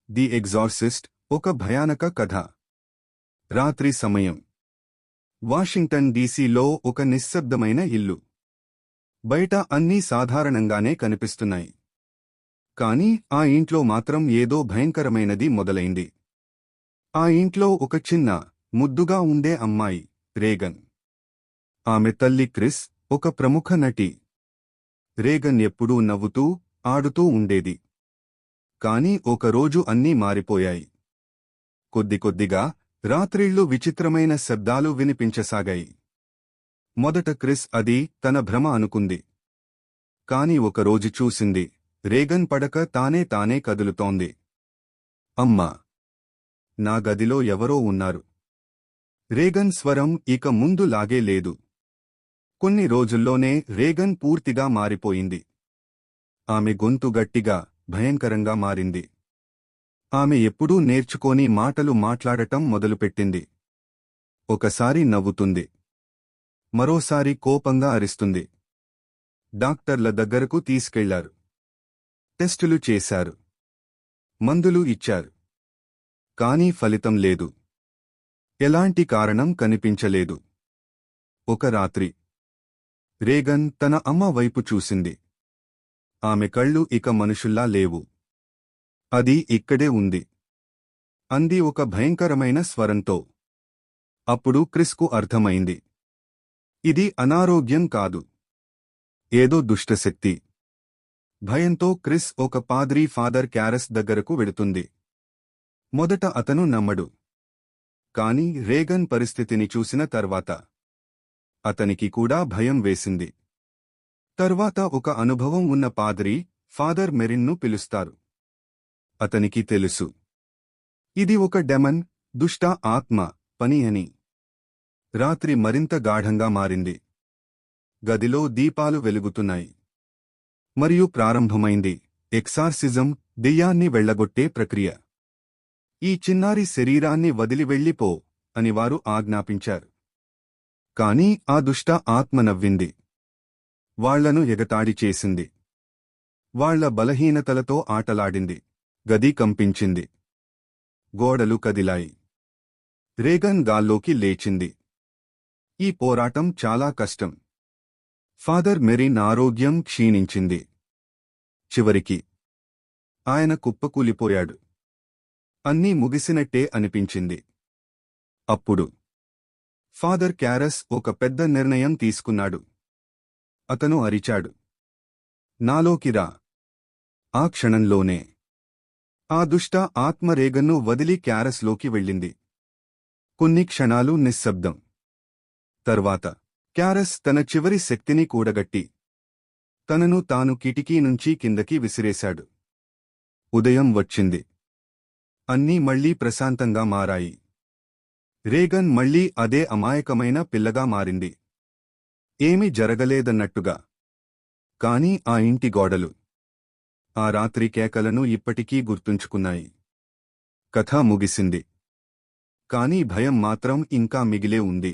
The exorcist ఒక భయానక కథ. రాత్రి సమయం. వాషింగ్టన్ డీసీలో ఒక నిశ్శబ్దమైన ఇల్లు. బయట అన్నీ సాధారణంగానే కనిపిస్తున్నాయి. కాని ఆ ఇంట్లో మాత్రం ఏదో భయంకరమైనది మొదలైంది. ఆ ఇంట్లో ఒక చిన్న, ముద్దుగా ఉండే అమ్మాయి, రేగన్. ఆమె తల్లి క్రిస్, ఒక ప్రముఖ నటి. రేగన్ ఎప్పుడూ నవ్వుతూ, ఆడుతూ ఉండేది. కాని ఒకరోజు అన్నీ మారిపోయాయి. కొద్దిగా రాత్రిళ్లు విచిత్రమైన శబ్దాలు వినిపించసాగాయి. మొదట క్రిస్ అది తన భ్రమ అనుకుంది. కాని ఒకరోజు చూసింది, రేగన్ పడక తానే కదులుతోంది. అమ్మా! నా గదిలో ఎవరో ఉన్నారు. రేగన్ స్వరం ఇక ముందు లాగే లేదు. కొన్ని రోజుల్లోనే రేగన్ పూర్తిగా మారిపోయింది. ఆమె గొంతు గట్టిగా, భయంకరంగా మారింది. ఆమె ఎప్పుడూ నేర్చుకోని మాటలు మాట్లాడటం మొదలుపెట్టింది. ఒకసారి నవ్వుతుంది. మరోసారి కోపంగా అరిస్తుంది. డాక్టర్ల దగ్గరకు తీసుకెళ్లారు. టెస్టులు చేశారు. మందులు ఇచ్చారు. కానీ ఫలితం లేదు. ఎలాంటి కారణం కనిపించలేదు. ఒక రాత్రి రేగన్ తన అమ్మ వైపు చూసింది. ఆమె కళ్ళు ఇక మనుషుల్లా లేవు. అది ఇక్కడే ఉంది, అంది ఒక భయంకరమైన స్వరంతో. అప్పుడు క్రిస్కు అర్థమైంది. ఇది అనారోగ్యం కాదు, ఏదో దుష్టశక్తి. భయంతో క్రిస్ ఒక పాద్రీ ఫాదర్ క్యారస్ దగ్గరకు వెడుతుంది. మొదట అతను నమ్మడు. కాని రేగన్ పరిస్థితిని చూసిన తర్వాత అతనికి కూడా భయం వేసింది. తర్వాత ఒక అనుభవం ఉన్న పాద్రీ, ఫాదర్ మెరిన్ను పిలుస్తారు. అతనికి తెలుసు, ఇది ఒక డెమన్, దుష్ట ఆత్మ పని అని. రాత్రి మరింత గాఢంగా మారింది. గదిలో దీపాలు వెలుగుతున్నాయి. మరియు ప్రారంభమైంది ఎక్సార్సిజం, దెయ్యాన్ని వెళ్లగొట్టే ప్రక్రియ. ఈ చిన్నారి శరీరాన్ని వదిలి వెళ్ళిపో అని వారు ఆజ్ఞాపించారు. కాని ఆ దుష్ట ఆత్మ నవ్వింది. వాళ్లను ఎగతాళి చేసింది. వాళ్ల బలహీనతలతో ఆటలాడింది. గది కంపించింది. గోడలు కదిలాయి. రేగన్ గాల్లోకి లేచింది. ఈ పోరాటం చాలా కష్టం. ఫాదర్ మెరిన్ ఆరోగ్యం క్షీణించింది. చివరికి ఆయన కుప్పకూలిపోయాడు. అన్నీ ముగిసినట్టే అనిపించింది. అప్పుడు ఫాదర్ క్యారస్ ఒక పెద్ద నిర్ణయం తీసుకున్నాడు. అతను అరిచాడు, నాలోకి రా. ఆ క్షణంలోనే ఆ దుష్ట ఆత్మ రేగన్ను వదిలి క్యారస్లోకి వెళ్ళింది. కొన్ని క్షణాలు నిశ్శబ్దం. తర్వాత క్యారస్ తన చివరి శక్తిని కూడగట్టి తనను తాను కిటికీ నుంచి కిందకి విసిరేశాడు. ఉదయం వచ్చింది. అన్నీ మళ్లీ ప్రశాంతంగా మారాయి. రేగన్ మళ్లీ అదే అమాయకమైన పిల్లగా మారింది. ఏమీ జరగలేదన్నట్టుగా. కాని ఆ ఇంటి గోడలు ఆ రాత్రి కేకలను ఇప్పటికీ గుర్తుంచుకున్నాయి. కథ ముగిసింది. కాని భయం మాత్రం ఇంకా మిగిలే ఉంది.